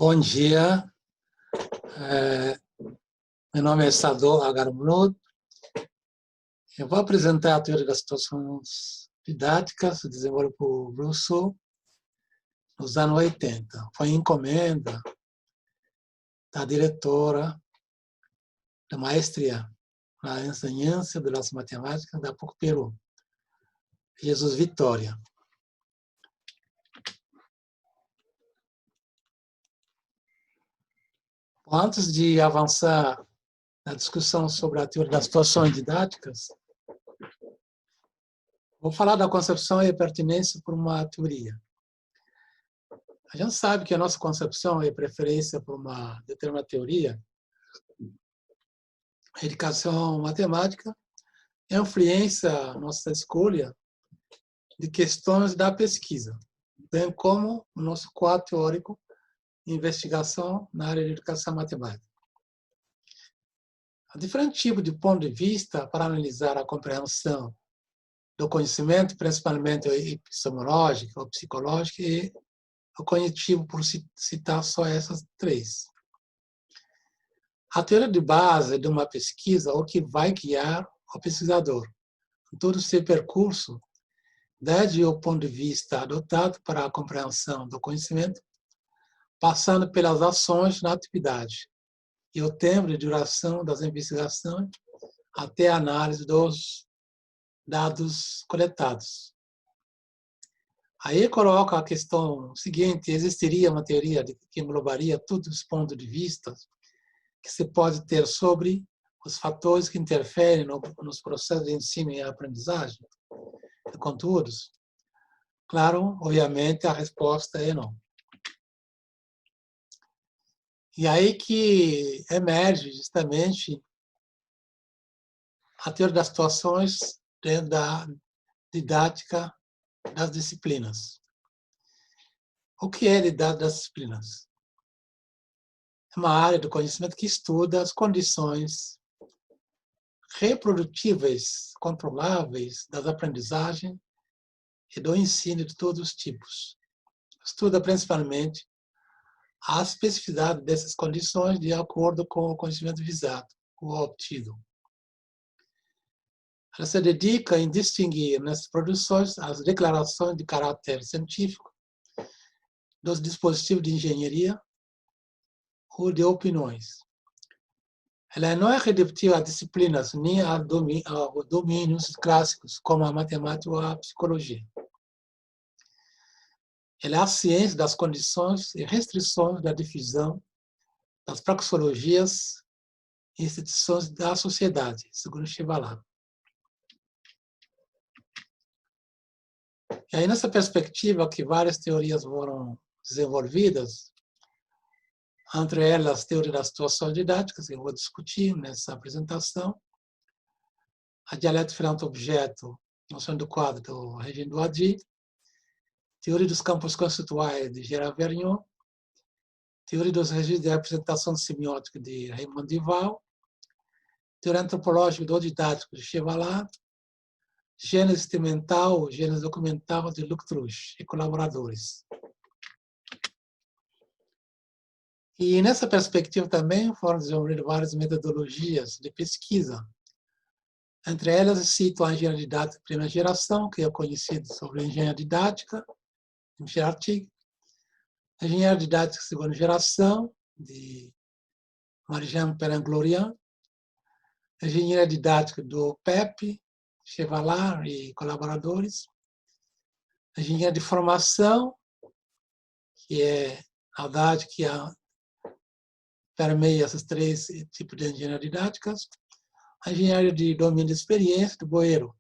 Bom dia, meu nome é Sador Agarmunod. Eu vou apresentar a teoria das situações didáticas desenvolvida por Rousseau nos anos 80. Foi encomenda da diretora da maestria na enseñança das matemáticas da PUC Peru, Jesus Vitória. Antes de avançar na discussão sobre a teoria das situações didáticas, vou falar da concepção e pertinência por uma teoria. A gente sabe que a nossa concepção e preferência por uma determinada teoria, a educação matemática, influencia a nossa escolha de questões da pesquisa, bem como o nosso quadro teórico de investigação na área de educação matemática. Há diferentes tipos de ponto de vista para analisar a compreensão do conhecimento, principalmente epistemológico ou psicológico, e o cognitivo, por citar só essas três. A teoria de base de uma pesquisa é o que vai guiar o pesquisador em todo o seu percurso, desde o ponto de vista adotado para a compreensão do conhecimento, passando pelas ações na atividade e o tempo de duração das investigações até a análise dos dados coletados. Aí coloca a questão seguinte: existiria uma teoria que englobaria todos os pontos de vista que se pode ter sobre os fatores que interferem nos processos de ensino e aprendizagem de conteúdos? Claro, obviamente, a resposta é não. E aí que emerge justamente a teoria das situações dentro da didática das disciplinas. O que é didática das disciplinas? É uma área do conhecimento que estuda as condições reprodutíveis, controláveis das aprendizagens e do ensino de todos os tipos. Estuda principalmente a especificidade dessas condições de acordo com o conhecimento visado ou obtido. Ela se dedica em distinguir nessas produções as declarações de caráter científico dos dispositivos de engenharia ou de opiniões. Ela não é redutiva a disciplinas nem a domínios clássicos, como a matemática ou a psicologia. Ela é a ciência das condições e restrições da divisão das praxeologias e instituições da sociedade, segundo Chevalier. E aí, nessa perspectiva que várias teorias foram desenvolvidas, entre elas a teoria das situações didáticas, que eu vou discutir nessa apresentação, a dialética frente-objeto, noção do quadro do Regine Douady, teoria dos campos conceituais de Gerard Vergniaud, teoria dos registros de representação semiótica de Raymond Duval, teoria antropológica do didático de Chevalier, gênese experimental, gênese documental de Luc Truche e colaboradores. E nessa perspectiva também foram desenvolvidas várias metodologias de pesquisa. Entre elas, cito a engenharia didática de primeira geração, que é conhecido sobre a engenharia didática, Michel Artigue, a engenharia didática de segunda geração, de Marie-Jeanne Perrin-Glorian, a engenharia didática do PEP, Chevalier e colaboradores, a engenharia de formação, que é a verdade que permeia esses três tipos de engenharia didáticas, a engenharia de domínio de experiência, do Boero.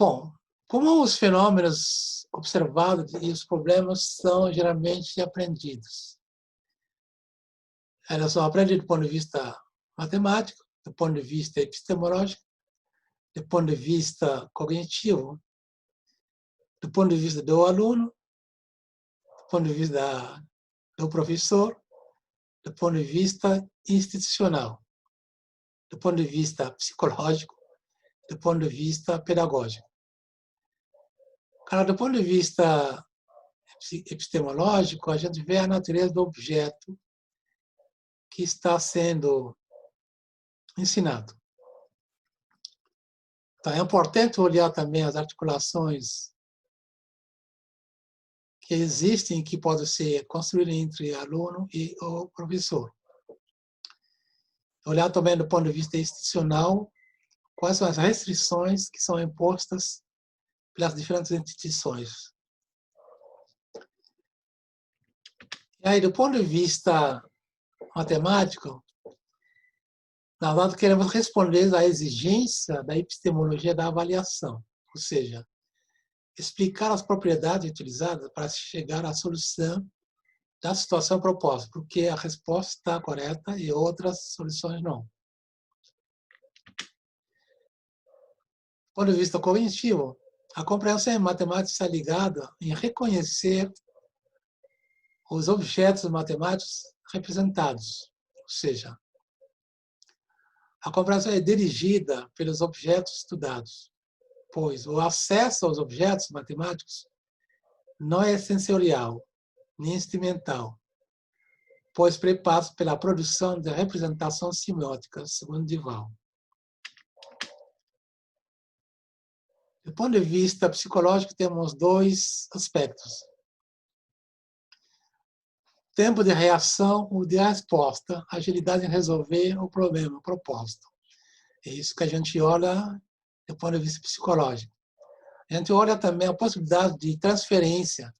Bom, como os fenômenos observados e os problemas são geralmente aprendidos? Elas são aprendidas do ponto de vista matemático, do ponto de vista epistemológico, do ponto de vista cognitivo, do ponto de vista do aluno, do ponto de vista do professor, do ponto de vista institucional, do ponto de vista psicológico, do ponto de vista pedagógico. Cara, do ponto de vista epistemológico, a gente vê a natureza do objeto que está sendo ensinado. Então, é importante olhar também as articulações que existem, que podem ser construídas entre aluno e o professor. Olhar também do ponto de vista institucional, quais são as restrições que são impostas pelas diferentes instituições. E aí, do ponto de vista matemático, na verdade, queremos responder à exigência da epistemologia da avaliação, ou seja, explicar as propriedades utilizadas para chegar à solução da situação proposta, porque a resposta está correta e outras soluções não. Do ponto de vista cognitivo, a compreensão em matemática está ligada em reconhecer os objetos matemáticos representados, ou seja, a compreensão é dirigida pelos objetos estudados, pois o acesso aos objetos matemáticos não é sensorial, nem instrumental, pois prepassa pela produção de representações semióticas, segundo Duval. Do ponto de vista psicológico, temos dois aspectos. Tempo de reação ou de resposta, agilidade em resolver o problema, o propósito. É isso que a gente olha do ponto de vista psicológico. A gente olha também a possibilidade de transferência,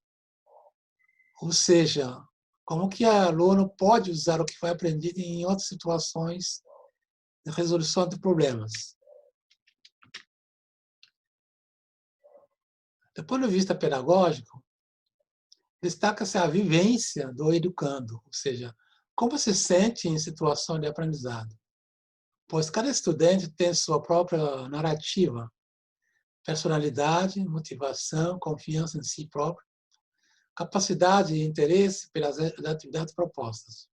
ou seja, como que o aluno pode usar o que foi aprendido em outras situações de resolução de problemas. Do ponto de vista pedagógico, destaca-se a vivência do educando, ou seja, como se sente em situação de aprendizado. Pois cada estudante tem sua própria narrativa, personalidade, motivação, confiança em si próprio, capacidade e interesse pelas atividades propostas.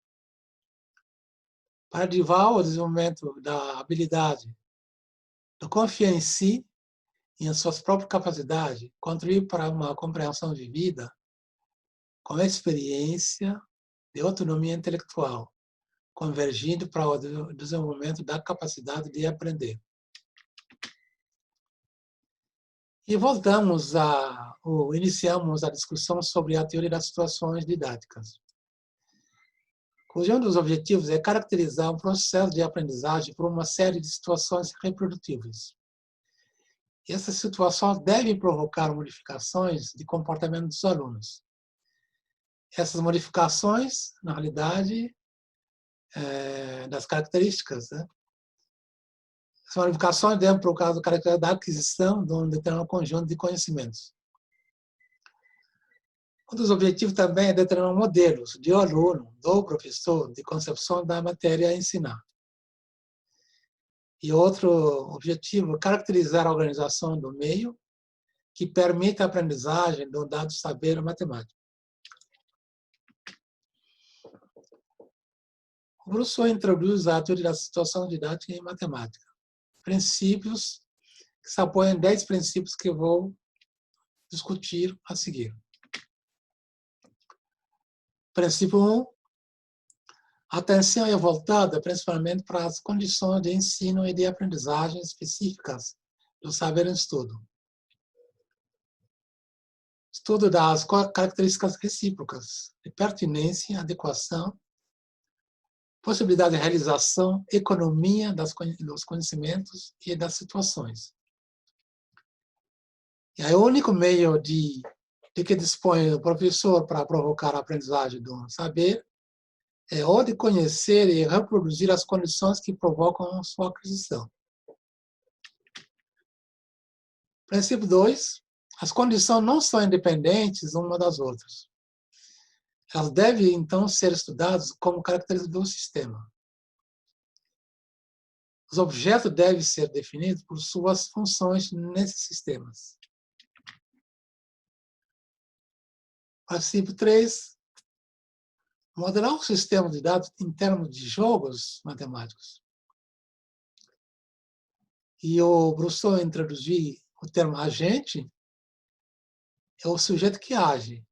Para Duval, o desenvolvimento da habilidade de confiar em si e em suas próprias capacidades contribui para uma compreensão vivida com experiência de autonomia intelectual, convergindo para o desenvolvimento da capacidade de aprender. E iniciamos a discussão sobre a teoria das situações didáticas. Um dos objetivos é caracterizar um processo de aprendizagem por uma série de situações reprodutíveis. E essas situações devem provocar modificações de comportamento dos alunos. Essas modificações, na realidade, das características, né? As modificações devem provocar a característica da aquisição de um determinado conjunto de conhecimentos. Um dos objetivos também é determinar modelos de aluno, do professor, de concepção da matéria a ensinar. E outro objetivo é caracterizar a organização do meio que permita a aprendizagem do dado saber matemático. O Rousseau introduz a teoria da situação didática em matemática. Princípios que se apoiam em 10 princípios que eu vou discutir a seguir. Princípio 1. A atenção é voltada principalmente para as condições de ensino e de aprendizagem específicas do saber em estudo. Estudo das características recíprocas de pertinência, adequação, possibilidade de realização, economia dos conhecimentos e das situações. E aí, o único meio de que dispõe o professor para provocar a aprendizagem do saber é o de conhecer e reproduzir as condições que provocam a sua aquisição. Princípio 2. As condições não são independentes uma das outras. Elas devem, então, ser estudadas como características do sistema. Os objetos devem ser definidos por suas funções nesses sistemas. Princípio 3. Modelar um sistema de dados em termos de jogos matemáticos. E o Rousseau introduziu o termo agente, é o sujeito que age.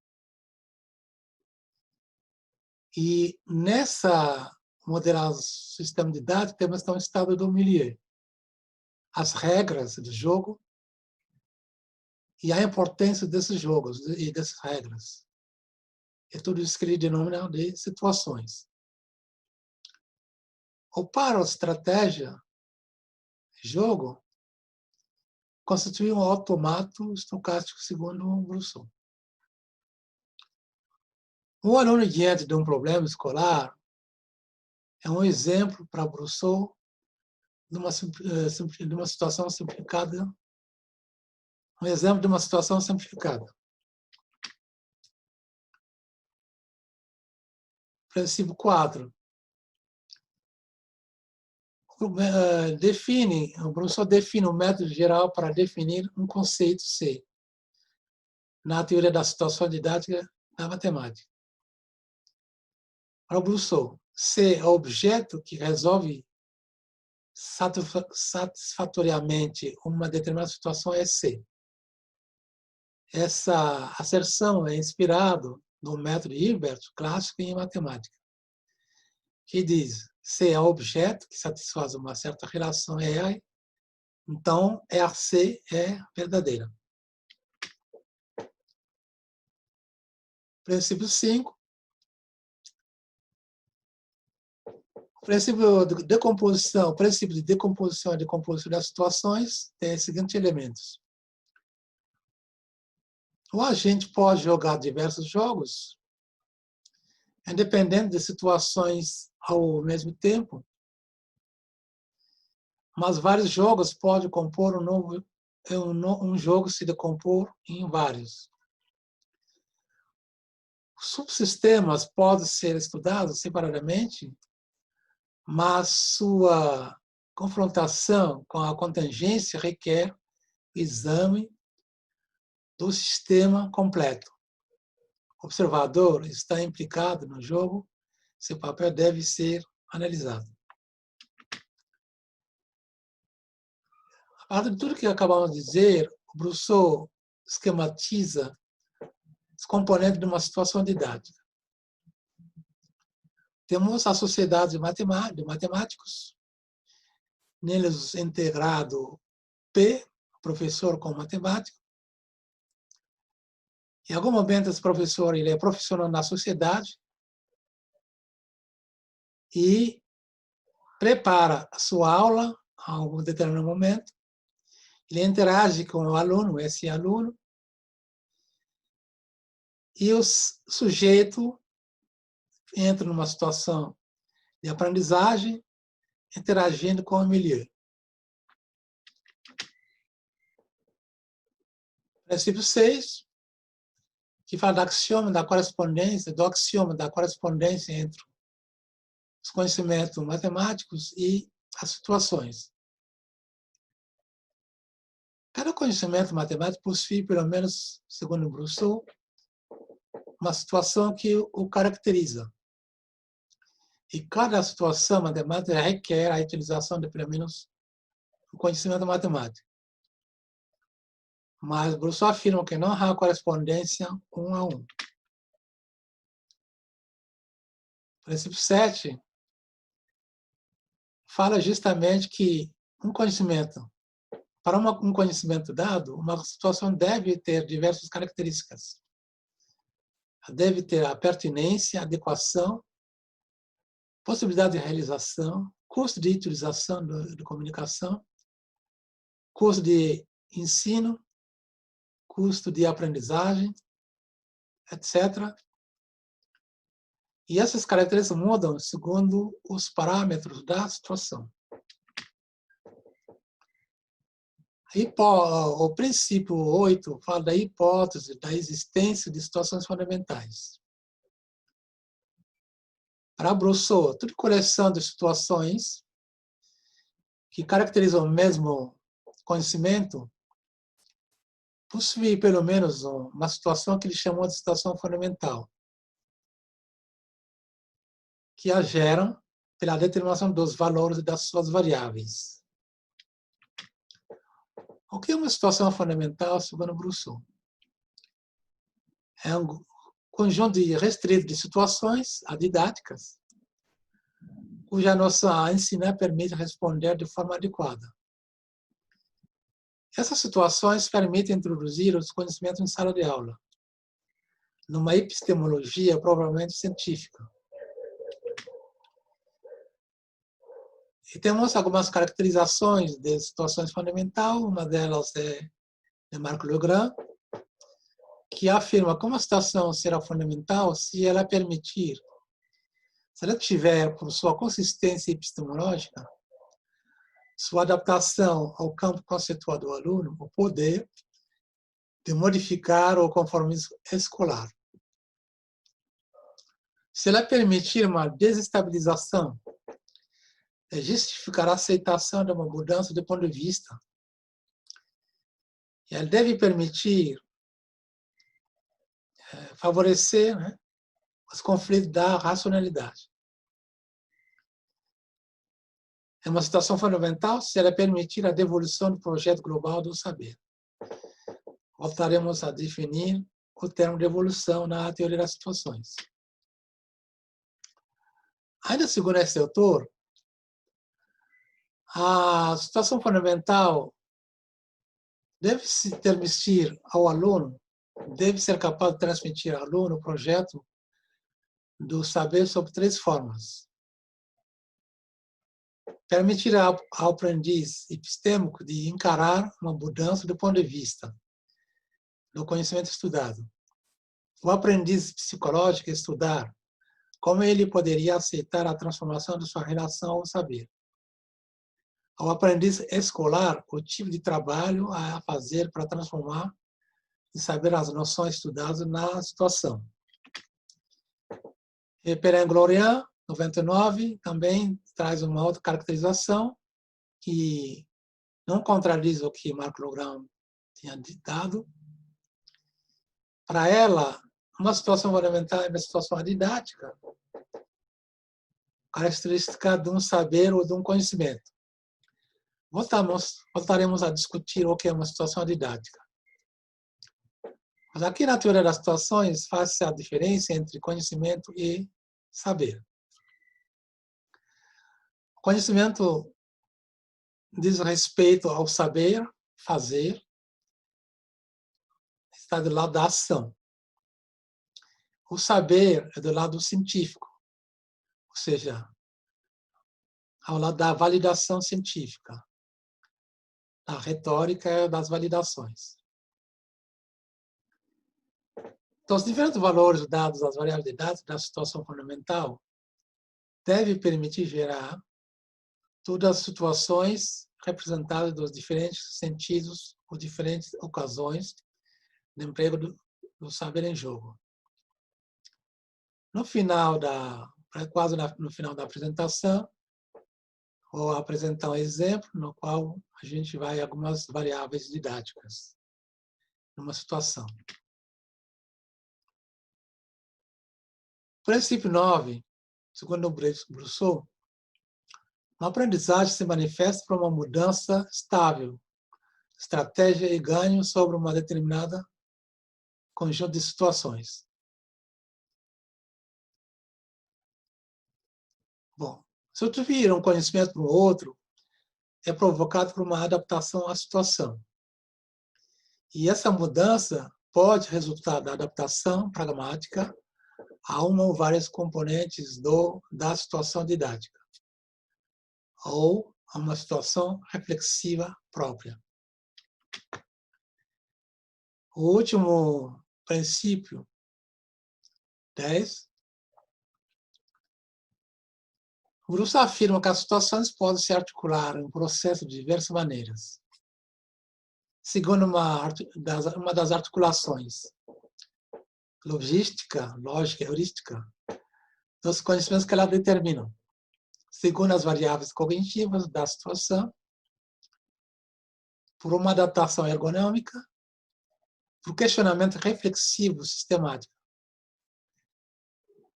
E nessa modelação do sistema didático, temos então o estado do milieu, as regras do jogo e a importância desses jogos e dessas regras. É tudo isso que ele denomina de situações. O para-estratégia, jogo, constitui um automato estocástico segundo Rousseau. Um aluno diante de um problema escolar é um exemplo para Rousseau de uma situação simplificada, um exemplo de uma situação simplificada. Princípio 4. O professor define um método geral para definir um conceito C na teoria da situação didática da matemática. Para o Rousseau, C é o objeto que resolve satisfatoriamente uma determinada situação é C. Essa asserção é inspirada no método Hilbert, clássico em matemática, que diz C é o objeto que satisfaz uma certa relação R, então RC é verdadeira. Princípio 5. O princípio de decomposição e decomposição das situações tem os seguintes elementos. O agente pode jogar diversos jogos, independente de situações ao mesmo tempo, mas vários jogos podem compor um jogo se decompor em vários. Subsistemas podem ser estudados separadamente, mas sua confrontação com a contingência requer exame do sistema completo. O observador está implicado no jogo, seu papel deve ser analisado. A partir de tudo que acabamos de dizer, o Rousseau esquematiza os componentes de uma situação didática. Temos a sociedade de matemáticos, neles integrado P, professor com matemática. Em algum momento, esse professor ele é profissional na sociedade e prepara a sua aula a algum determinado momento. Ele interage com o aluno, esse aluno, e o sujeito entra numa situação de aprendizagem, interagindo com o milieu. Princípio 6, que fala do axioma da correspondência entre os conhecimentos matemáticos e as situações. Cada conhecimento matemático possui, pelo menos, segundo Rousseau, uma situação que o caracteriza. E cada situação matemática requer a utilização de, pelo menos, o conhecimento matemático. Mas Rousseau afirma que não há correspondência um a um. Princípio 7 fala justamente que para um conhecimento dado, uma situação deve ter diversas características. Deve ter a pertinência, a adequação, possibilidade de realização, custo de utilização de comunicação, custo de ensino, custo de aprendizagem, etc. E essas características mudam segundo os parâmetros da situação. O princípio 8 fala da hipótese da existência de situações fundamentais. Para Rousseau, toda coleção de situações que caracterizam o mesmo conhecimento possui, pelo menos, uma situação que ele chamou de situação fundamental, que a geram pela determinação dos valores das suas variáveis. O que é uma situação fundamental, segundo Rousseau? conjunto restrito de situações didáticas, cuja noção a ensinar permite responder de forma adequada. Essas situações permitem introduzir os conhecimentos em sala de aula, numa epistemologia provavelmente científica. E temos algumas caracterizações de situações fundamentais, uma delas é de Marc Legrand, que afirma como a situação será fundamental se ela permitir, se ela tiver, por sua consistência epistemológica, sua adaptação ao campo conceitual do aluno, o poder de modificar o conformismo escolar. Se ela permitir uma desestabilização, justificar a aceitação de uma mudança de ponto de vista. E ela deve permitir favorecer, né, os conflitos da racionalidade. É uma situação fundamental se ela permitir a devolução do projeto global do saber. Voltaremos a definir o termo de evolução na teoria das situações. Ainda segundo esse autor, a situação fundamental deve se transmitir ao aluno, deve ser capaz de transmitir ao aluno o projeto do saber sob 3 formas. Permitir ao aprendiz epistêmico de encarar uma mudança do ponto de vista do conhecimento estudado. O aprendiz psicológico estudar como ele poderia aceitar a transformação de sua relação ao saber. Ao aprendiz escolar, o tipo de trabalho a fazer para transformar e saber as noções estudadas na situação. E Perrin-Glorian, 99, também traz uma outra caracterização que não contradiz o que Marc Legrand tinha dado. Para ela, uma situação fundamental é uma situação didática, característica de um saber ou de um conhecimento. Voltaremos a discutir o que é uma situação didática. Mas aqui na teoria das situações faz-se a diferença entre conhecimento e saber. O conhecimento diz respeito ao saber, fazer, está do lado da ação. O saber é do lado científico, ou seja, ao lado da validação científica. A retórica é das validações. Então, os diferentes valores dados às variáveis de dados da situação fundamental devem permitir gerar todas as situações representadas dos diferentes sentidos ou diferentes ocasiões de emprego do saber em jogo. No final quase no final da apresentação, vou apresentar um exemplo no qual a gente vai a algumas variáveis didáticas numa situação. Princípio 9, segundo Brousseau, a aprendizagem se manifesta por uma mudança estável, estratégia e ganho sobre uma determinada conjunto de situações. Bom, se eu transferir um conhecimento para o outro, é provocado por uma adaptação à situação. E essa mudança pode resultar da adaptação pragmática a uma ou várias componentes da situação didática, ou a uma situação reflexiva própria. O último princípio, 10, Brousseau afirma que as situações podem se articular em um processo de diversas maneiras, segundo uma das articulações logística, lógica, heurística, dos conhecimentos que ela determinam, segundo as variáveis cognitivas da situação, por uma adaptação ergonômica, por questionamento reflexivo sistemático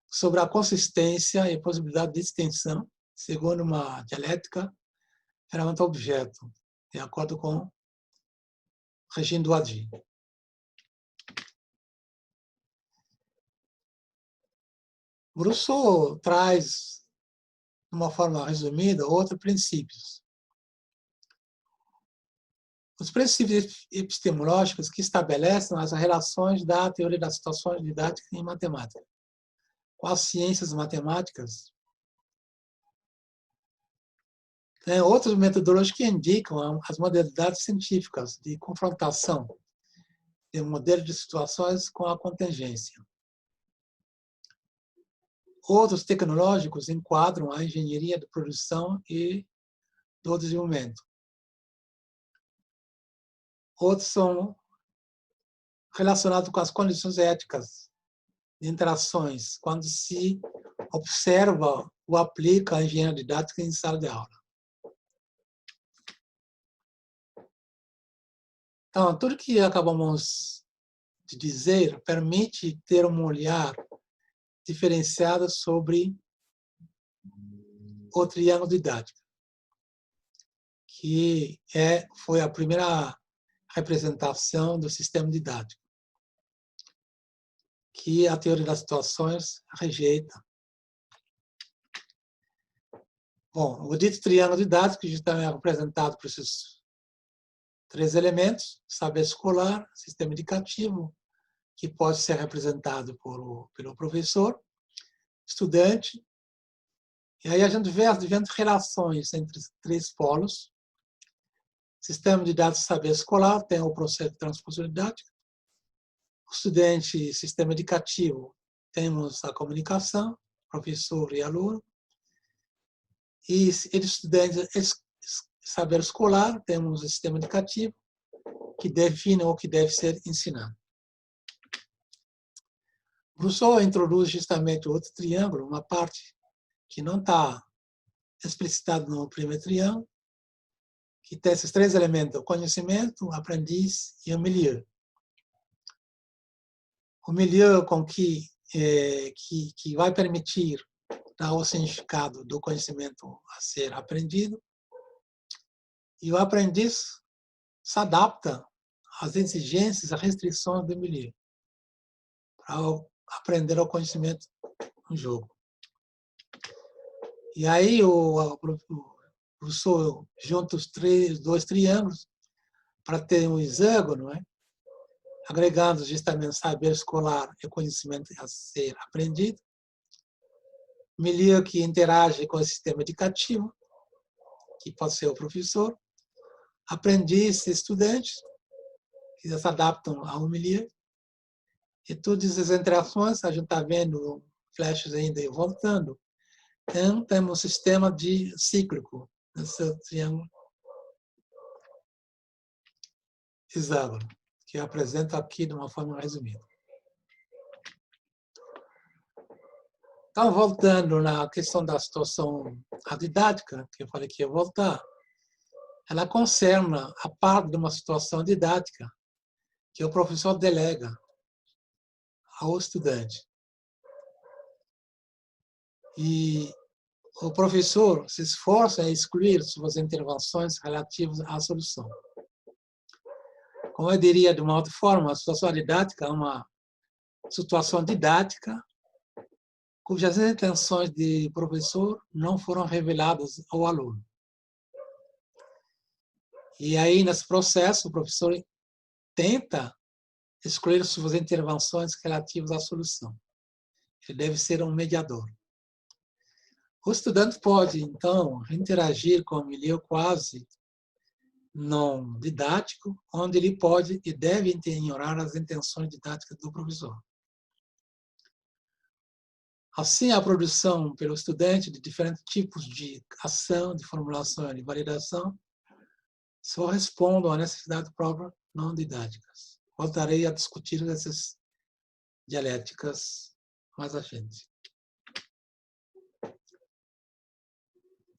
sobre a consistência e possibilidade de extensão, segundo uma dialética ferramenta-objeto, de acordo com Regine Douadji. Rousseau traz, de uma forma resumida, outros princípios. Os princípios epistemológicos que estabelecem as relações da teoria das situações didáticas em matemática com as ciências matemáticas. Tem outras metodologias que indicam as modalidades científicas de confrontação de modelos de situações com a contingência. Outros tecnológicos enquadram a engenharia de produção e do desenvolvimento. Outros são relacionados com as condições éticas de interações, quando se observa ou aplica a engenharia didática em sala de aula. Então, tudo que acabamos de dizer permite ter um olhar diferenciado sobre o triângulo didático, que foi a primeira representação do sistema didático, que a teoria das situações rejeita. Bom, o dito triângulo didático já é representado por esses três elementos: saber escolar, sistema indicativo, que pode ser representado pelo professor, estudante. E aí a gente vê as diferentes relações entre os três polos. Sistema de dados saber escolar tem o processo de transposição didática. O estudante, sistema indicativo, temos a comunicação, professor e aluno. E estudante saber escolar, temos o sistema indicativo, que define o que deve ser ensinado. Rousseau introduz justamente outro triângulo, uma parte que não está explicitada no primeiro triângulo, que tem esses três elementos: o conhecimento, o aprendiz e o milieu. O milieu com que vai permitir dar o significado do conhecimento a ser aprendido, e o aprendiz se adapta às exigências, às restrições do milieu, para aprender o conhecimento no jogo. E aí o Rousseau junta os dois triângulos para ter um hexágono, agregando justamente saber escolar e conhecimento a ser aprendido. Milieu que interage com o sistema educativo, que pode ser o professor. Aprendiz e estudante, que se adaptam ao milieu. E todas essas interações, a gente está vendo flashes ainda voltando. Então, temos um sistema cíclico nesse triângulo hexágono, que eu apresento aqui de uma forma resumida. Então, voltando na questão da situação didática, que eu falei que ia voltar, ela concerne a parte de uma situação didática que o professor delega ao estudante. E o professor se esforça em excluir suas intervenções relativas à solução. Como eu diria de uma outra forma, a situação didática é uma situação didática cujas intenções de professor não foram reveladas ao aluno. E aí, nesse processo, o professor tenta excluir suas intervenções relativas à solução. Ele deve ser um mediador. O estudante pode, então, interagir com o milieu quase não didático, onde ele pode e deve ignorar as intenções didáticas do professor. Assim, a produção pelo estudante de diferentes tipos de ação, de formulação e de validação só respondem à necessidade própria não didáticas. Voltarei a discutir essas dialéticas mais à frente.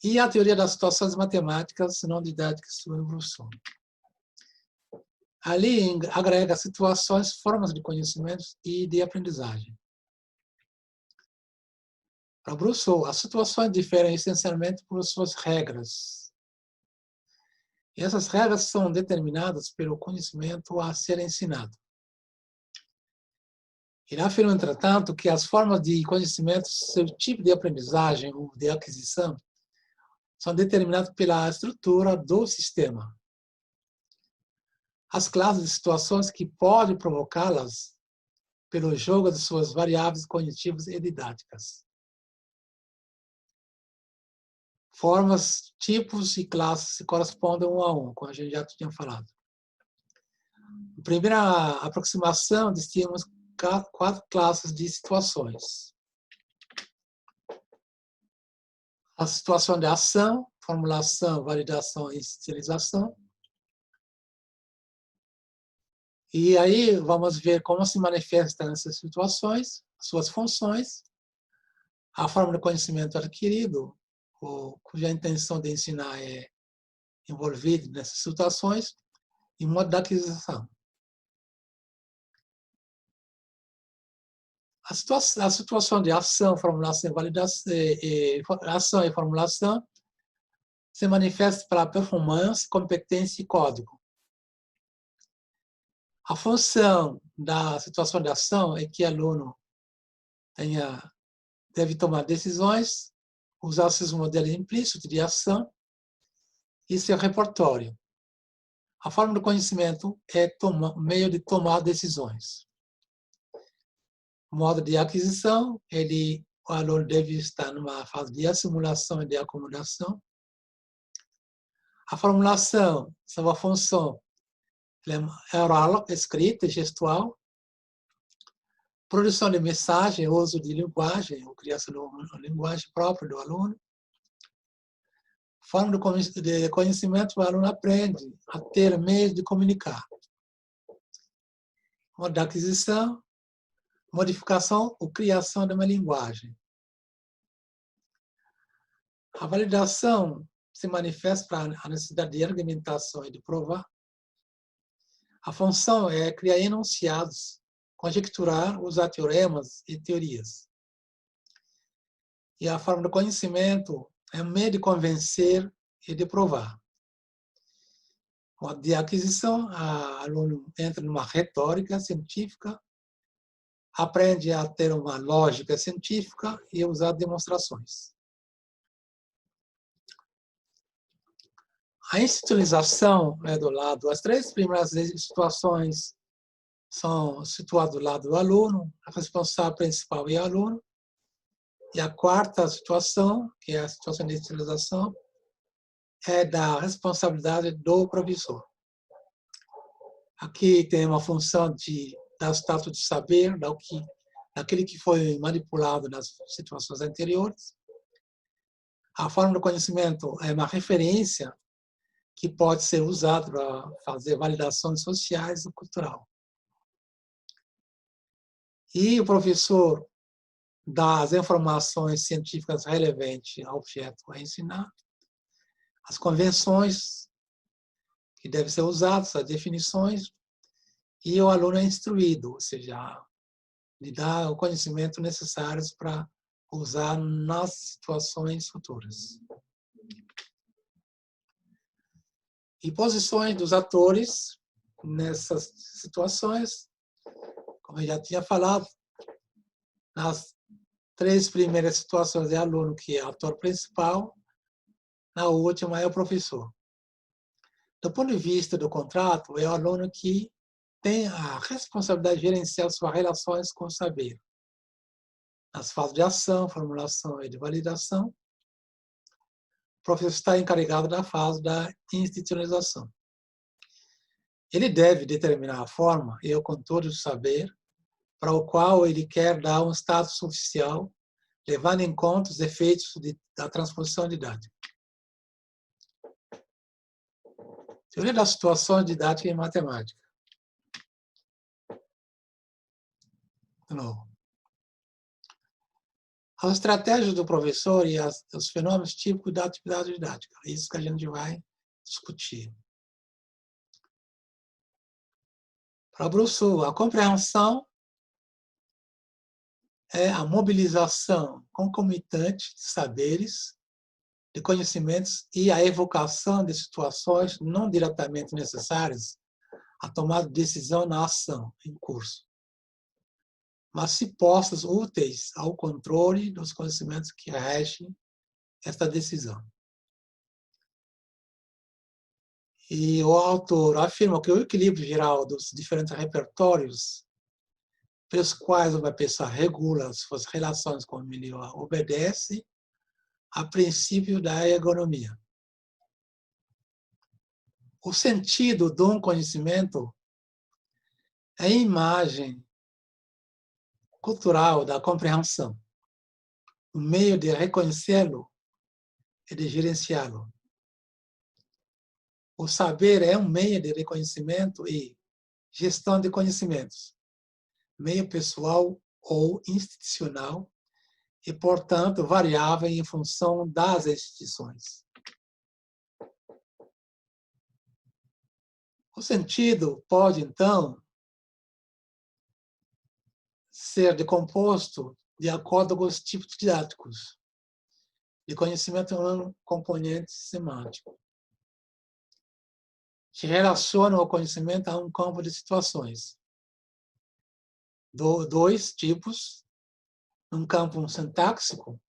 E a teoria das situações matemáticas não didáticas sobre Rousseau. Ali agrega situações, formas de conhecimento e de aprendizagem. Para Rousseau, as situações diferem essencialmente por suas regras. E essas regras são determinadas pelo conhecimento a ser ensinado. Ele afirma, entretanto, que as formas de conhecimento, seu tipo de aprendizagem ou de aquisição, são determinadas pela estrutura do sistema. As classes de situações que podem provocá-las pelo jogo de suas variáveis cognitivas e didáticas. Formas, tipos e classes se correspondem um a um, como a gente já tinha falado. Na primeira aproximação, distinguimos 4 classes de situações. A situação de ação, formulação, validação e institucionalização. E aí vamos ver como se manifestam essas situações, suas funções, a forma de conhecimento adquirido, cuja intenção de ensinar é envolvida nessas situações, e modo de aquisição. A situação de ação, formulação e validação, ação e formulação se manifesta pela performance, competência e código. A função da situação de ação é que o aluno deve tomar decisões, usar seus modelos implícitos de ação e seu repertório. A forma do conhecimento é meio de tomar decisões. O modo de aquisição, o aluno deve estar numa fase de assimilação e de acomodação. A formulação, sua função é oral, escrita e gestual. Produção de mensagem, uso de linguagem, ou criação de uma linguagem própria do aluno. Forma de conhecimento, o aluno aprende a ter meios de comunicar. Modo de aquisição, modificação ou criação de uma linguagem. A validação se manifesta para a necessidade de argumentação e de provar. A função é criar enunciados, conjecturar, usar teoremas e teorias. E a forma do conhecimento é um meio de convencer e de provar. Modo de aquisição, o aluno entra numa retórica científica, aprende a ter uma lógica científica e usar demonstrações. A institucionalização é do lado, as 3 primeiras situações são situadas do lado do aluno, a responsável principal é o aluno, e a 4ª situação, que é a situação de institucionalização, é da responsabilidade do professor. Aqui tem uma função de dar status de saber, daquele que foi manipulado nas situações anteriores. A forma do conhecimento é uma referência que pode ser usada para fazer validações sociais e cultural. E o professor dá as informações científicas relevantes ao objeto a ensinar, as convenções que devem ser usadas, as definições, e o aluno é instruído, ou seja, lhe dá o conhecimento necessário para usar nas situações futuras. E posições dos atores nessas situações, como eu já tinha falado, nas 3 primeiras situações é o aluno que é o ator principal, na última é o professor. Do ponto de vista do contrato, é o aluno que tem a responsabilidade de gerenciar suas relações com o saber. Nas fases de ação, formulação e de validação, o professor está encarregado da fase da institucionalização. Ele deve determinar a forma e o conteúdo do saber para o qual ele quer dar um status oficial, levando em conta os efeitos da transposição didática. Teoria das situações didáticas em matemática. De novo. As estratégias do professor e os fenômenos típicos da atividade didática. É isso que a gente vai discutir. Para Brousseau, a compreensão é a mobilização concomitante de saberes, de conhecimentos e a evocação de situações não diretamente necessárias à tomada de decisão na ação em curso, mas se postos úteis ao controle dos conhecimentos que regem esta decisão. E o autor afirma que o equilíbrio geral dos diferentes repertórios pelos quais uma pessoa regula suas relações com o meio obedece a princípio da ergonomia. O sentido de um conhecimento é a imagem cultural da compreensão, o meio de reconhecê-lo e de gerenciá-lo. O saber é um meio de reconhecimento e gestão de conhecimentos, meio pessoal ou institucional, e, portanto, variável em função das instituições. O sentido pode, então, ser decomposto de acordo com os tipos didáticos de conhecimento em um componente semântico, que relaciona o conhecimento a um campo de situações. Dois tipos, um campo sintáxico,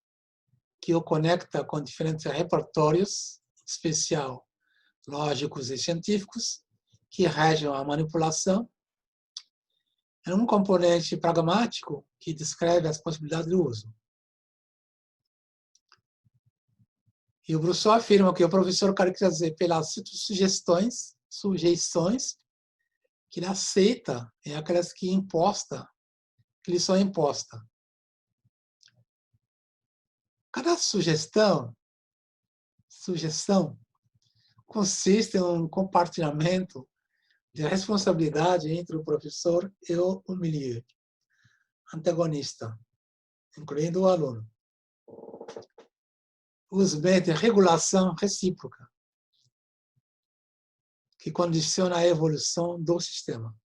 que o conecta com diferentes repertórios, em especial lógicos e científicos, que regem a manipulação, é um componente pragmático que descreve as possibilidades de uso. E o Brousseau afirma que o professor caracteriza pelas sujeições que ele aceita, é aquelas que lhe são impostas. Cada sugestão consiste em um compartilhamento de responsabilidade entre o professor e o milieu antagonista, incluindo o aluno. Os meios de regulação recíproca, que condiciona a evolução do sistema.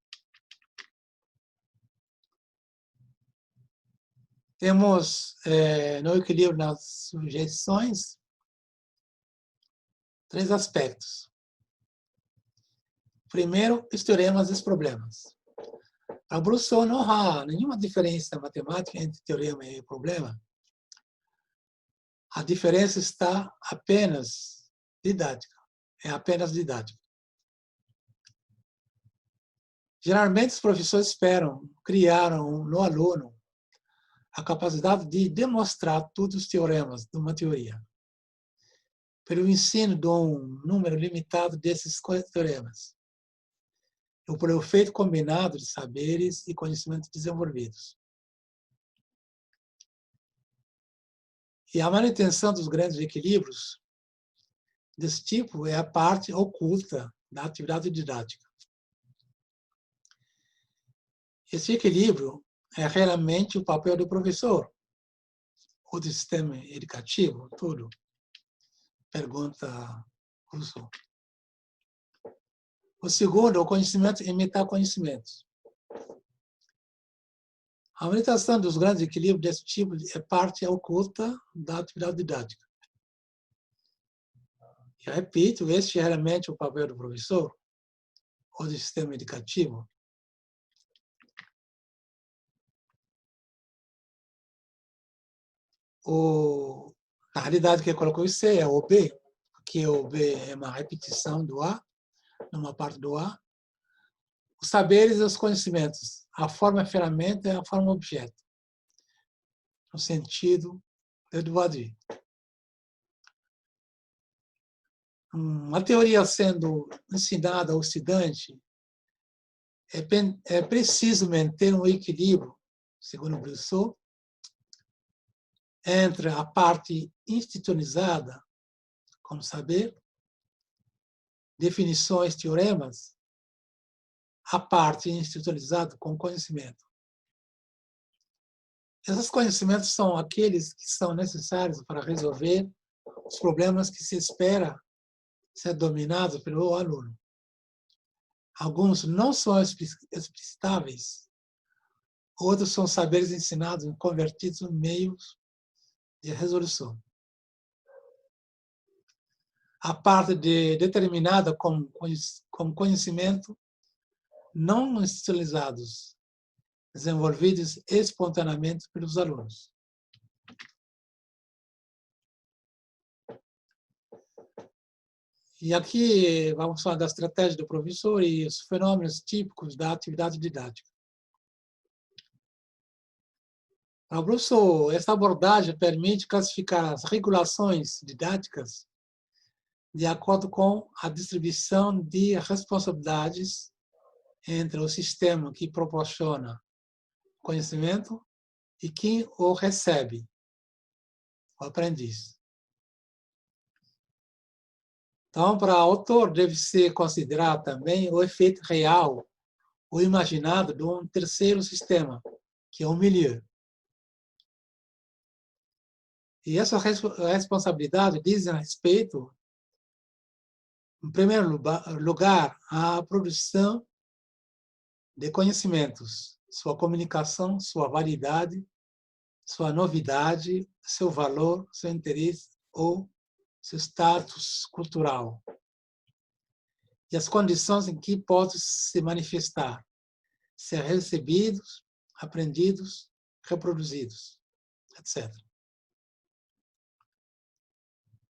Temos, no equilíbrio nas sujeições, 3 aspectos. Primeiro, os teoremas e os problemas. Para Brousseau, não há nenhuma diferença matemática entre teorema e problema. A diferença está apenas didática. É apenas didática. Geralmente, os professores esperam criar no aluno a capacidade de demonstrar todos os teoremas de uma teoria, pelo ensino de um número limitado desses teoremas, ou pelo efeito combinado de saberes e conhecimentos desenvolvidos. E a manutenção dos grandes equilíbrios desse tipo é a parte oculta da atividade didática. Esse equilíbrio é realmente o papel do professor, ou do sistema educativo, tudo? Pergunta Rousseau. O segundo, o conhecimento e metaconhecimentos. A manutenção dos grandes equilíbrios desse tipo é parte oculta da atividade didática. E repito, este é realmente o papel do professor, ou do sistema educativo. Na realidade, que colocou isso é o B, porque o B é uma repetição do A, numa parte do A. Os saberes e os conhecimentos. A forma ferramenta é a forma objeto, no sentido do Bourdieu. Uma teoria sendo ensinada ao estudante, é preciso manter um equilíbrio, segundo Brousseau, entre a parte institucionalizada, como saber, definições, teoremas, a parte institucionalizada com conhecimento. Esses conhecimentos são aqueles que são necessários para resolver os problemas que se espera ser dominados pelo aluno. Alguns não são explicitáveis, outros são saberes ensinados e convertidos em meios de resolução. A parte determinada como conhecimento não institucionalizados desenvolvidos espontaneamente pelos alunos. E aqui vamos falar da estratégia do professor e os fenômenos típicos da atividade didática. Para o professor, essa abordagem permite classificar as regulações didáticas de acordo com a distribuição de responsabilidades entre o sistema que proporciona conhecimento e quem o recebe, o aprendiz. Então, para o autor, deve-se considerar também o efeito real ou imaginado de um terceiro sistema, que é o milieu. E essa responsabilidade diz respeito, em primeiro lugar, à produção de conhecimentos, sua comunicação, sua validade, sua novidade, seu valor, seu interesse ou seu status cultural. E as condições em que pode se manifestar, ser recebidos, aprendidos, reproduzidos, etc.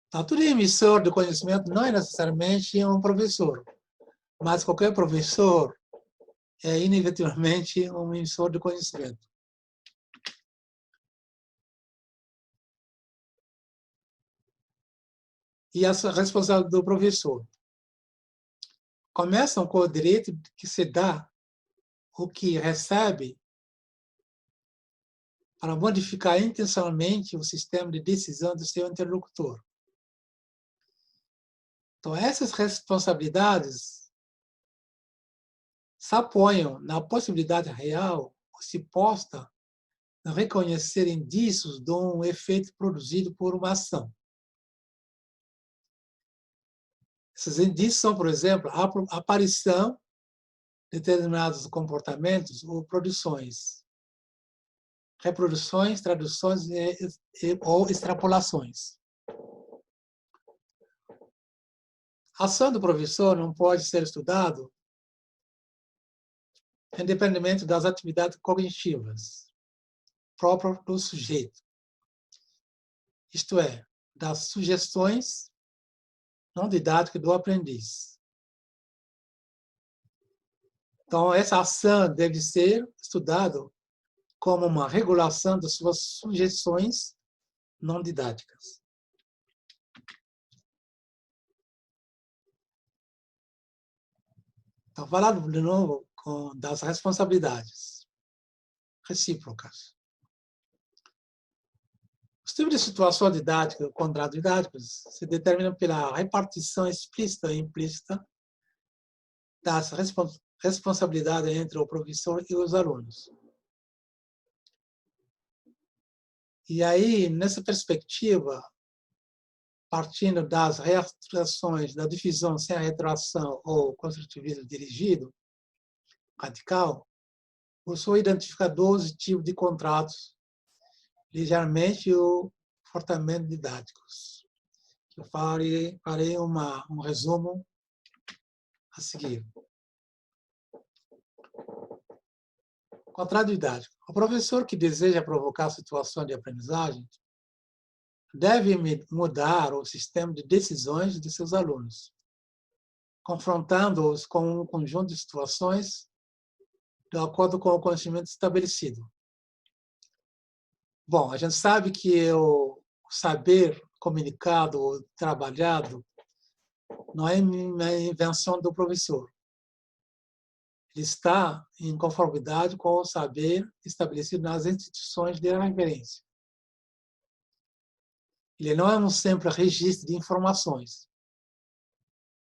Então, todo emissor de conhecimento não é necessariamente um professor, mas qualquer professor é inevitavelmente um emissor de conhecimento. E a responsabilidade do professor começam com o direito que se dá o que recebe para modificar intencionalmente o sistema de decisão do seu interlocutor. Então, essas responsabilidades se apoiam na possibilidade real, suposta, de reconhecer indícios de um efeito produzido por uma ação. Esses indícios são, por exemplo, a aparição de determinados comportamentos ou produções, reproduções, traduções ou extrapolações. A ação do professor não pode ser estudado independentemente das atividades cognitivas próprias do sujeito, isto é, das sugestões não didáticas do aprendiz. Então, essa ação deve ser estudada como uma regulação das suas sugestões não didáticas. Então, falando de novo das responsabilidades recíprocas. Os tipos de situação didática e contradidáticas se determinam pela repartição explícita e implícita das responsabilidades entre o professor e os alunos. E aí, nessa perspectiva, partindo das reações da divisão sem retroação ou construtivismo dirigido, radical, o professor identifica 12 tipos de contratos, ligeiramente ou fortemente didáticos. Eu farei um resumo a seguir. Contrato didático. O professor que deseja provocar situação de aprendizagem deve mudar o sistema de decisões de seus alunos, confrontando-os com um conjunto de situações de acordo com o conhecimento estabelecido. Bom, a gente sabe que o saber comunicado ou trabalhado não é uma invenção do professor. Ele está em conformidade com o saber estabelecido nas instituições de referência. Ele não é um simples registro de informações,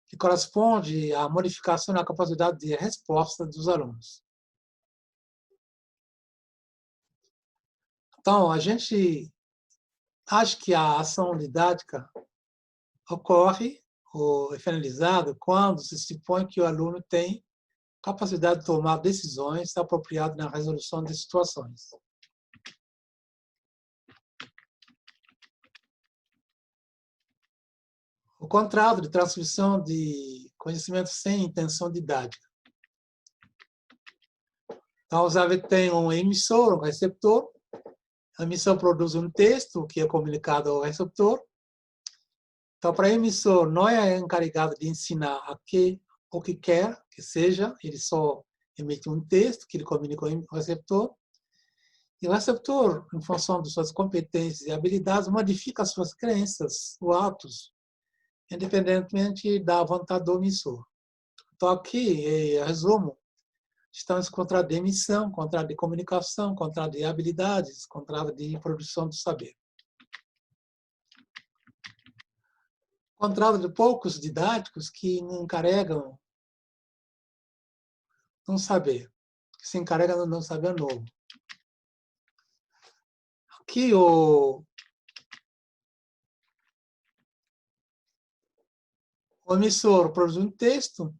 que corresponde à modificação na capacidade de resposta dos alunos. Então, a gente acha que a ação didática ocorre ou é finalizada quando se supõe que o aluno tem capacidade de tomar decisões apropriadas na resolução de situações. O contrato de transmissão de conhecimento sem intenção didática. Então, você tem um emissor, um receptor. A emissão produz um texto que é comunicado ao receptor. Então, para o emissor, não é encarregado de ensinar o que quer que seja, ele só emite um texto que ele comunica ao receptor. E o receptor, em função de suas competências e habilidades, modifica as suas crenças ou atos, independentemente da vontade do emissor. Então, aqui, em resumo, estamos contrato de emissão, contrato de comunicação, contrato de habilidades, contrato de produção do saber. Contrato de poucos didáticos que encarregam um saber, que se encarregam de um saber novo. Aqui o emissor produz um texto,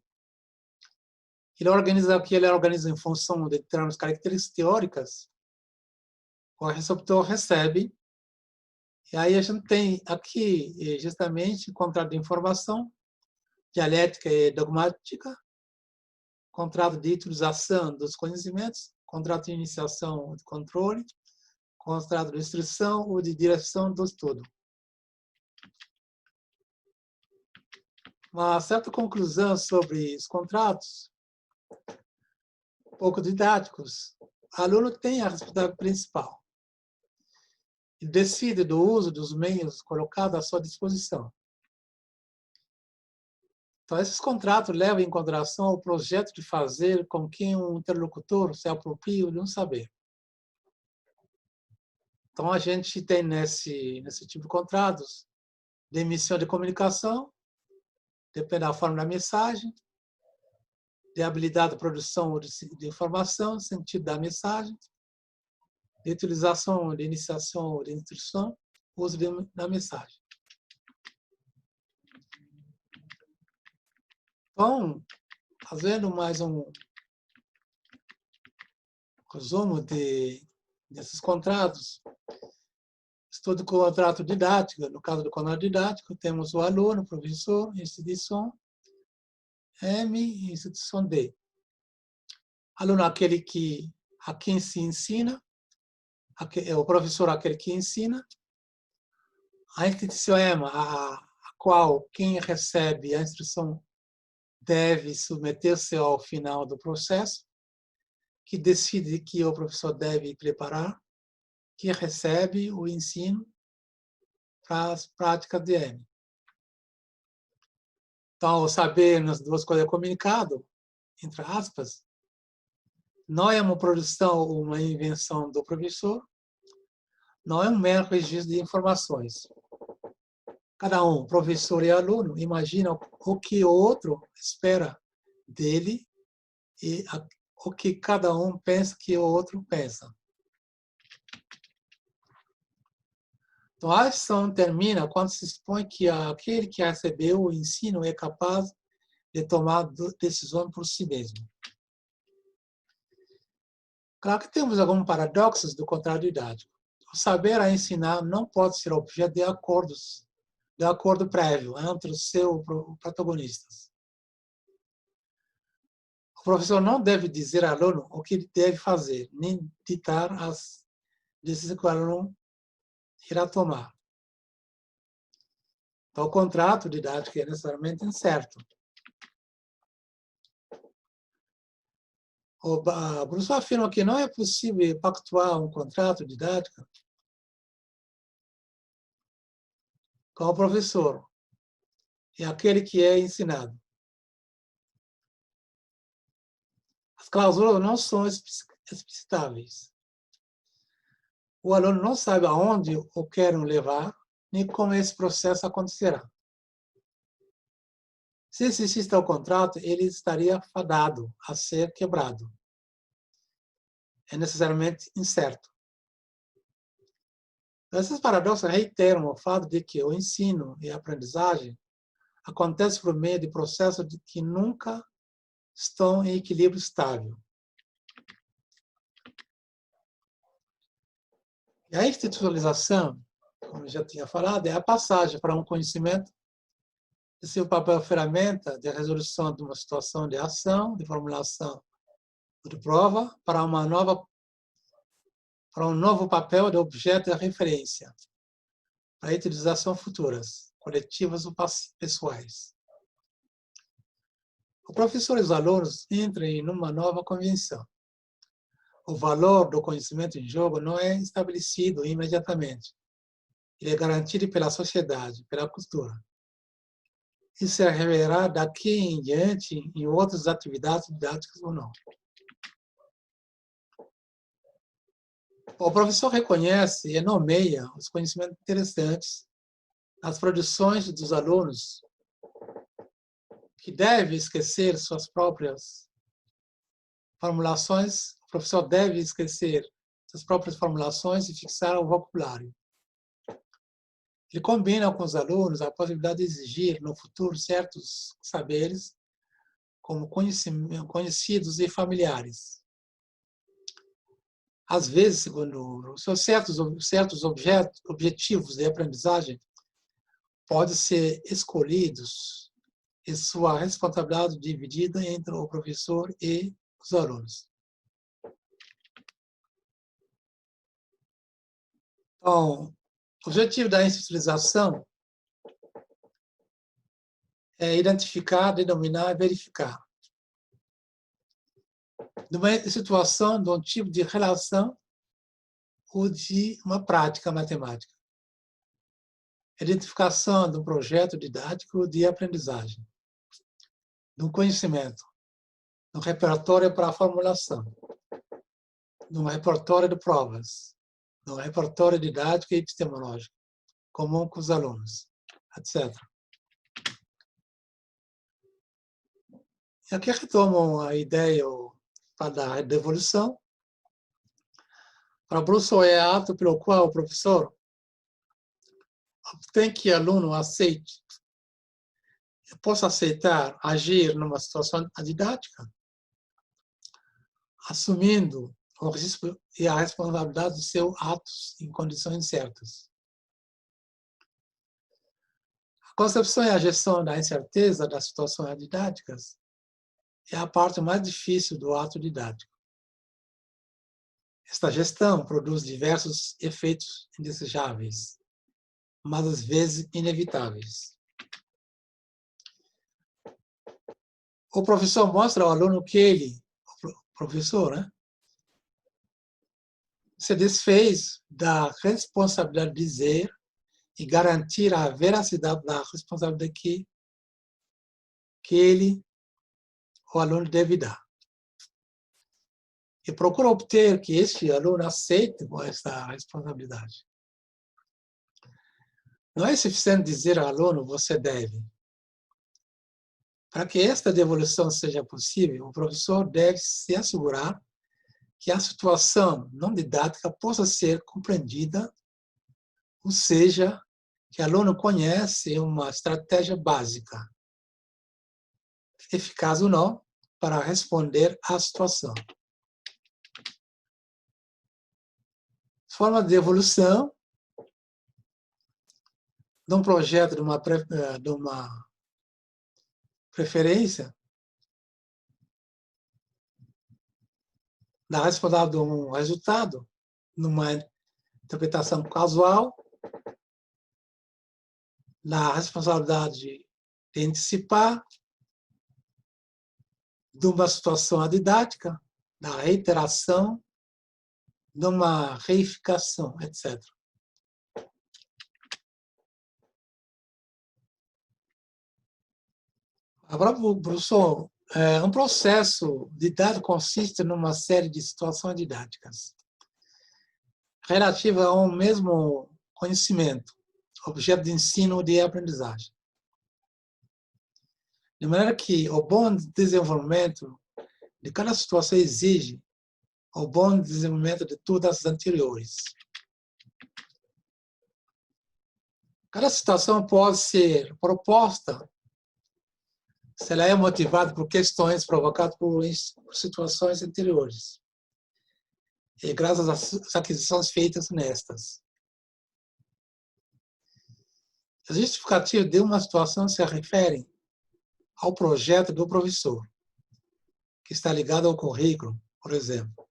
ele organiza em função de determinadas características teóricas, o receptor recebe, e aí a gente tem aqui justamente contrato de informação, dialética e dogmática, contrato de utilização dos conhecimentos, contrato de iniciação de controle, contrato de instrução ou de direção do estudo. Uma certa conclusão sobre os contratos, pouco didáticos, o aluno tem a responsabilidade principal. Ele decide do uso dos meios colocados à sua disposição. Então, esses contratos levam em consideração o projeto de fazer com que um interlocutor se aproprie de um saber. Então, a gente tem nesse tipo de contratos de emissão de comunicação, depende da forma da mensagem, de habilidade de produção de informação, sentido da mensagem, de utilização, de iniciação, de instrução, uso da mensagem. Então, fazendo mais um resumo desses contratos, estudo do contrato didático. No caso do contrato didático, temos o aluno, professor, instituição M e instituição D. Aluno é aquele a quem se ensina, o professor é aquele que ensina, a instituição M, a qual quem recebe a instrução deve submeter-se ao final do processo, que decide que o professor deve preparar, que recebe o ensino para as práticas de M. Então, o saber nas duas coisas é comunicado, entre aspas, não é uma produção ou uma invenção do professor, não é um mero registro de informações. Cada um, professor e aluno, imagina o que o outro espera dele e o que cada um pensa que o outro pensa. Então, a ação termina quando se expõe que aquele que recebeu o ensino é capaz de tomar decisões por si mesmo. Claro que temos alguns paradoxos do contrato didático. O saber a ensinar não pode ser objeto de acordo prévio entre os seus protagonistas. O professor não deve dizer ao aluno o que ele deve fazer, nem ditar as decisões que o aluno irá tomar. Então, o contrato didático é necessariamente incerto. O professor afirma que não é possível pactuar um contrato didático com o professor e aquele que é ensinado. As cláusulas não são explicitáveis. O aluno não sabe aonde o querem levar, nem como esse processo acontecerá. Se existisse tal contrato, ele estaria fadado a ser quebrado. É necessariamente incerto. Esses paradoxos reiteram o fato de que o ensino e a aprendizagem acontecem por meio de processos que nunca estão em equilíbrio estável. E a institucionalização, como eu já tinha falado, é a passagem para um conhecimento de seu papel ferramenta de resolução de uma situação de ação, de formulação de prova para um novo papel de objeto de referência para utilização futuras, coletivas ou pessoais. O professor e os alunos entram em uma nova convenção. O valor do conhecimento em jogo não é estabelecido imediatamente. Ele é garantido pela sociedade, pela cultura. Isso se revelará daqui em diante em outras atividades didáticas ou não. O professor reconhece e nomeia os conhecimentos interessantes nas produções dos alunos, que deve esquecer suas próprias formulações. O professor deve esquecer suas próprias formulações e fixar o vocabulário. Ele combina com os alunos a possibilidade de exigir no futuro certos saberes como conhecidos e familiares. Às vezes, segundo certos objetivos de aprendizagem podem ser escolhidos e sua responsabilidade dividida entre o professor e os alunos. Então, o objetivo da institucionalização é identificar, denominar e verificar. Numa situação, de um tipo de relação ou de uma prática matemática. Identificação de um projeto didático de aprendizagem, de um conhecimento, de um repertório para a formulação, de um repertório de provas, de um repertório didático e epistemológico, comum com os alunos, etc. E aqui retomo a ideia da devolução. Para Brussel é ato pelo qual o professor tem que o aluno aceite, possa aceitar agir numa situação didática, assumindo o risco e a responsabilidade dos seus atos em condições certas. A concepção e a gestão da incerteza das situações didáticas é a parte mais difícil do ato didático. Esta gestão produz diversos efeitos indesejáveis, mas às vezes inevitáveis. O professor mostra ao aluno que ele, o professor, se desfez da responsabilidade de dizer e garantir a veracidade da responsabilidade que ele, o aluno, deve dar. E procura obter que este aluno aceite essa responsabilidade. Não é suficiente dizer ao aluno, você deve. Para que esta devolução seja possível, o professor deve se assegurar que a situação não didática possa ser compreendida, ou seja, que o aluno conhece uma estratégia básica, eficaz ou não, para responder à situação. Forma de evolução de um projeto, de uma preferência, da responsabilidade de um resultado, numa interpretação casual, da responsabilidade de antecipar, de uma situação didática, da reiteração, de uma reificação, etc. Agora, professor, um processo didático consiste numa série de situações didáticas relativas a um mesmo conhecimento, objeto de ensino ou de aprendizagem. De maneira que o bom desenvolvimento de cada situação exige o bom desenvolvimento de todas as anteriores. Cada situação pode ser proposta se ela é motivada por questões provocadas por situações anteriores, e graças às aquisições feitas nestas. A justificativa de uma situação se refere ao projeto do professor, que está ligado ao currículo, por exemplo.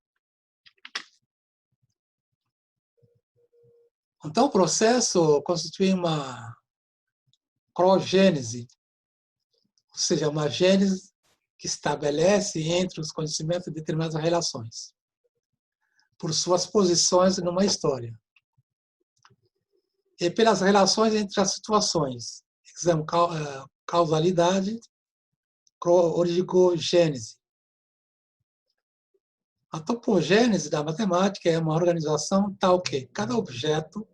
Então, o processo constitui uma crogênese, ou seja, uma gênese que estabelece entre os conhecimentos determinadas relações, por suas posições numa história. E pelas relações entre as situações, causalidade, oligogênese. A topogênese da matemática é uma organização tal que cada objeto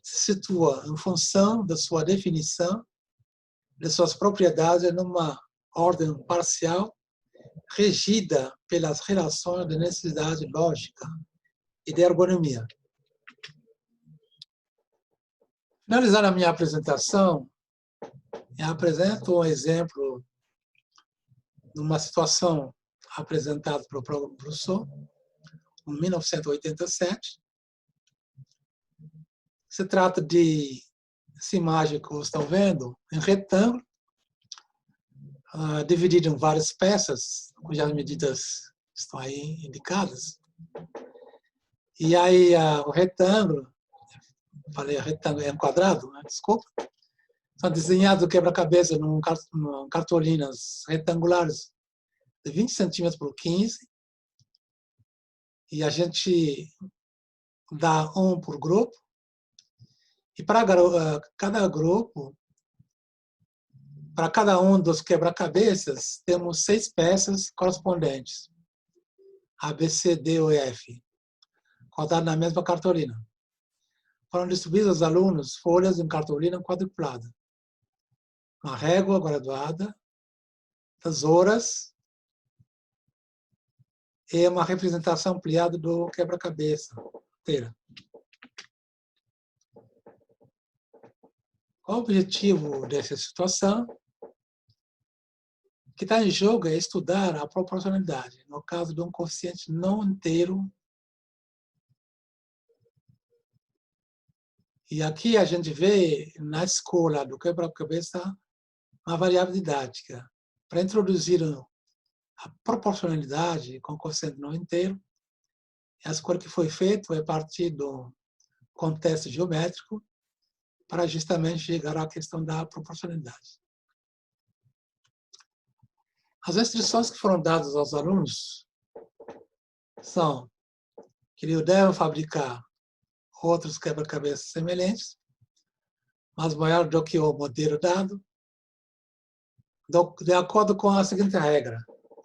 se situa em função da sua definição, de suas propriedades, numa ordem parcial, regida pelas relações de necessidade lógica e de ergonomia. Finalizando a minha apresentação, eu apresento um exemplo de uma situação apresentada pelo próprio Rousseau, em 1987. Se trata de essa imagem que vocês estão vendo, em retângulo, dividido em várias peças, cujas medidas estão aí indicadas. E aí o retângulo, falei retângulo, é um quadrado, né? Desculpa, são desenhados quebra-cabeça em cartolinas retangulares de 20 centímetros por 15, e a gente dá um por grupo, e para cada grupo, para cada um dos quebra-cabeças, temos 6 peças correspondentes, A, B, C, D ou F, rodadas na mesma cartolina. Foram distribuídos aos alunos folhas em cartolina quadruplada, uma régua graduada, tesouras e uma representação ampliada do quebra-cabeça inteira. O objetivo dessa situação que está em jogo é estudar a proporcionalidade, no caso de um coeficiente não inteiro. E aqui a gente vê, na escola do quebra-cabeça, uma variável didática. Para introduzir a proporcionalidade com coeficiente não inteiro, a escolha que foi feita é a partir do contexto geométrico, para justamente chegar à questão da proporcionalidade. As instruções que foram dadas aos alunos são que eles devem fabricar outros quebra-cabeças semelhantes, mas maior do que o modelo dado, de acordo com a seguinte regra.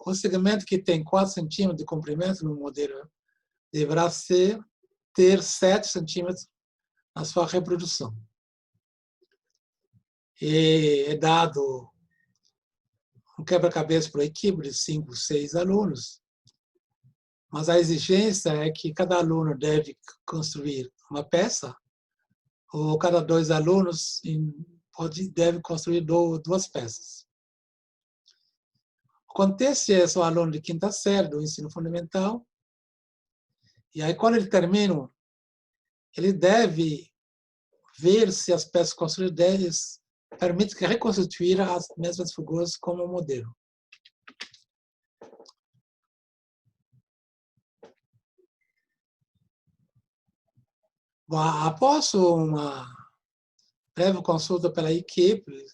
O segmento que tem 4 centímetros de comprimento no modelo deverá ter 7 centímetros na sua reprodução. E é dado um quebra-cabeça por equipe de 5, 6 alunos, mas a exigência é que cada aluno deve construir uma peça, ou cada 2 alunos deve construir 2 peças. Acontece é só aluno de 5ª série do ensino fundamental, e aí quando ele termina, ele deve ver se as peças construídas permitem reconstituir as mesmas figuras como modelo. Bom, após uma breve consulta pela equipe,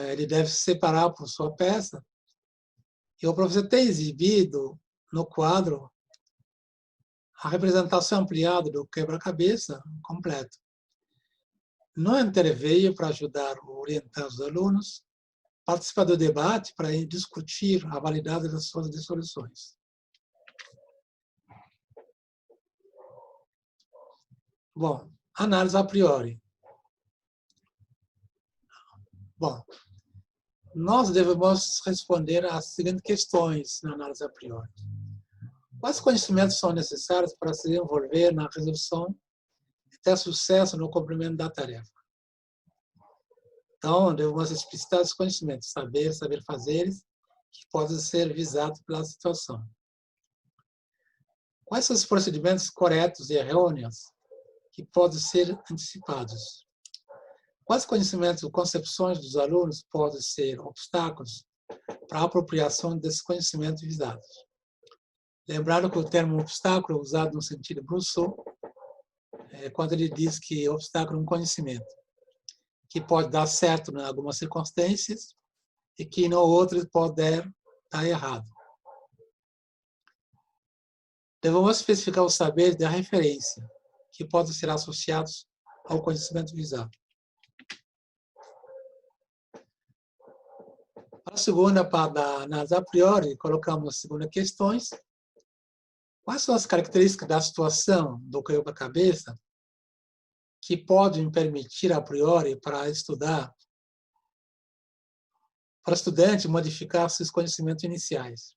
ele deve se separar por sua peça, e o professor tem exibido no quadro a representação ampliada do quebra-cabeça completo. Não interveio para ajudar a orientar os alunos, participar do debate para discutir a validade das suas soluções. Bom, análise a priori. Bom, nós devemos responder às seguintes questões na análise a priori. Quais conhecimentos são necessários para se envolver na resolução e ter sucesso no cumprimento da tarefa? Então, devemos explicitar os conhecimentos, saber fazeres, que podem ser visados pela situação. Quais são os procedimentos corretos e errôneos que podem ser antecipados? Quais conhecimentos ou concepções dos alunos podem ser obstáculos para a apropriação desses conhecimentos visados? Lembrando que o termo obstáculo é usado no sentido Rousseau, quando ele diz que obstáculo é um conhecimento, que pode dar certo em algumas circunstâncias e que em outras pode dar errado. Devemos especificar os saberes da referência, que podem ser associados ao conhecimento visado. Para a segunda parte da análise a priori, colocamos as segundas questões. Quais são as características da situação do quebra-cabeça que podem permitir a priori para estudar, para o estudante modificar seus conhecimentos iniciais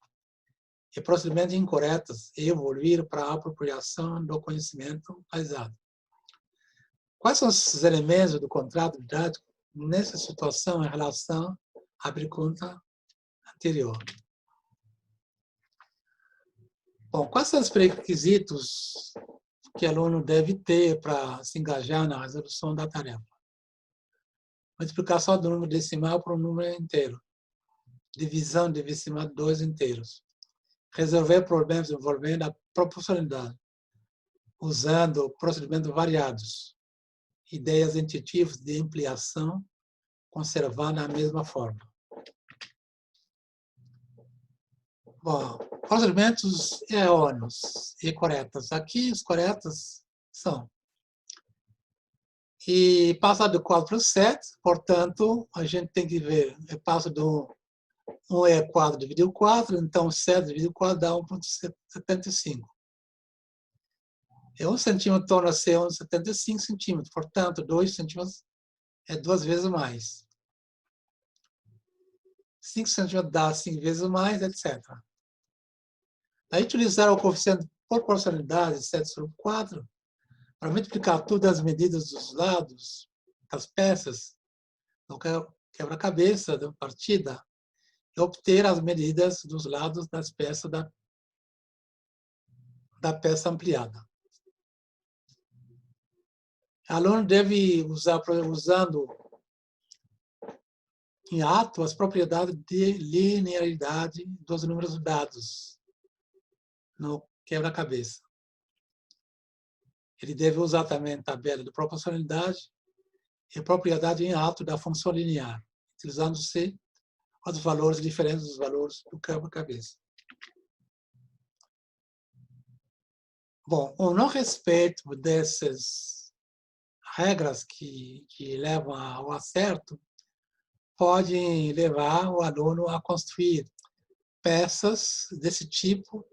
e procedimentos incorretos e evoluir para a apropriação do conhecimento visado? Quais são os elementos do contrato didático nessa situação em relação à pergunta anterior? Bom, quais são os pré-requisitos que o aluno deve ter para se engajar na resolução da tarefa? Multiplicação do número decimal por um número inteiro. Divisão de decimal de 2 inteiros. Resolver problemas envolvendo a proporcionalidade, usando procedimentos variados. Ideias intuitivas de ampliação, conservando a mesma forma. Bom, procedimentos errôneos e corretos. Aqui, os corretos são. E passa do 4 para o 7, portanto, a gente tem que ver. Passa do 1 é 4 dividido 4, então 7 dividido 4 dá 1,75. E 1 centímetro torna-se 1,75 centímetros, portanto, 2 centímetros é 2 vezes mais. 5 centímetros dá 5 vezes mais, etc. Aí, utilizar o coeficiente de proporcionalidade 7 sobre 4 para multiplicar todas as medidas dos lados das peças do quebra-cabeça da partida e obter as medidas dos lados das peças da peça ampliada. O aluno deve usar, usando em ato as propriedades de linearidade dos números dados no quebra-cabeça. Ele deve usar também a tabela de proporcionalidade e propriedade em ato da função linear, utilizando-se os valores diferentes dos valores do quebra-cabeça. Bom, o não respeito dessas regras que levam ao acerto pode levar o aluno a construir peças desse tipo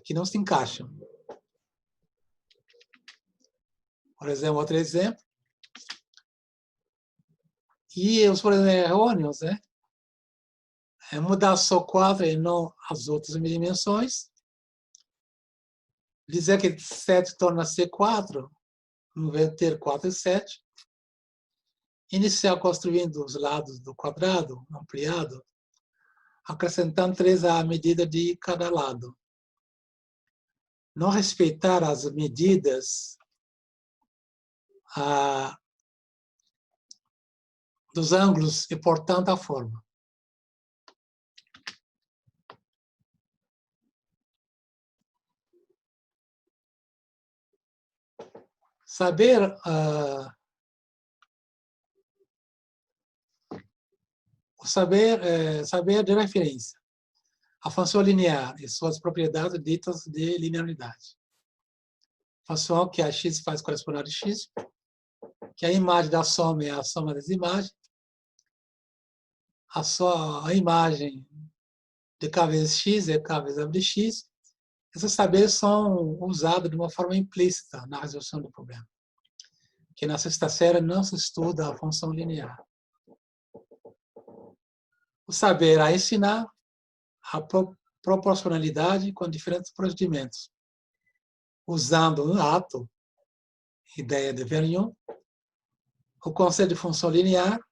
que não se encaixam. Por exemplo, outro exemplo. E os problemas errôneos, né? É mudar só 4 e não as outras dimensões. Dizer que 7 torna-se 4, inverter 4 e 7. Iniciar construindo os lados do quadrado ampliado, acrescentando 3 à medida de cada lado. Não respeitar as medidas dos ângulos e, portanto, a forma. Saber saber de referência. A função linear e suas propriedades ditas de linearidade. Função que a x faz corresponder a x, que a imagem da soma é a soma das imagens, a imagem de k vezes x é k vezes w de x. Esses saberes são usados de uma forma implícita na resolução do problema, que na sexta série não se estuda a função linear. O saber a ensinar a proporcionalidade com diferentes procedimentos, usando um ato, ideia de Vernion, o conceito de função linear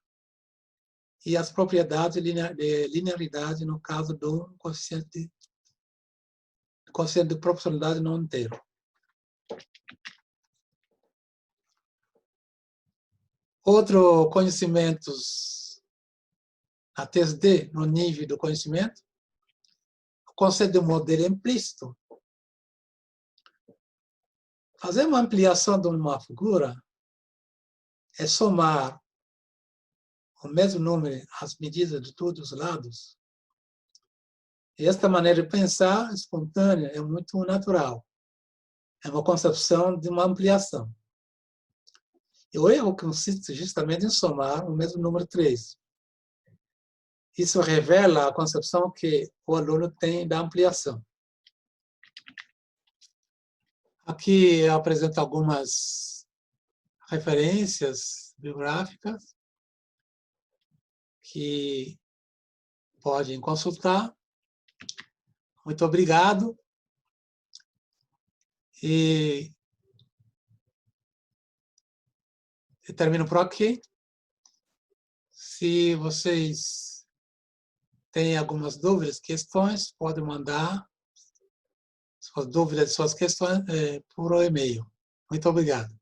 e as propriedades de linearidade no caso do coeficiente de proporcionalidade não inteiro. Outro conhecimentos, a TSD, no nível do conhecimento, conceito de modelo implícito. Fazer uma ampliação de uma figura é somar o mesmo número, as medidas de todos os lados. E esta maneira de pensar espontânea é muito natural. É uma concepção de uma ampliação. E o erro consiste justamente em somar o mesmo número 3. Isso revela a concepção que o aluno tem da ampliação. Aqui eu apresento algumas referências bibliográficas que podem consultar. Muito obrigado. E eu termino por aqui. Se vocês têm algumas dúvidas, questões, podem mandar suas dúvidas, suas questões por e-mail. Muito obrigado.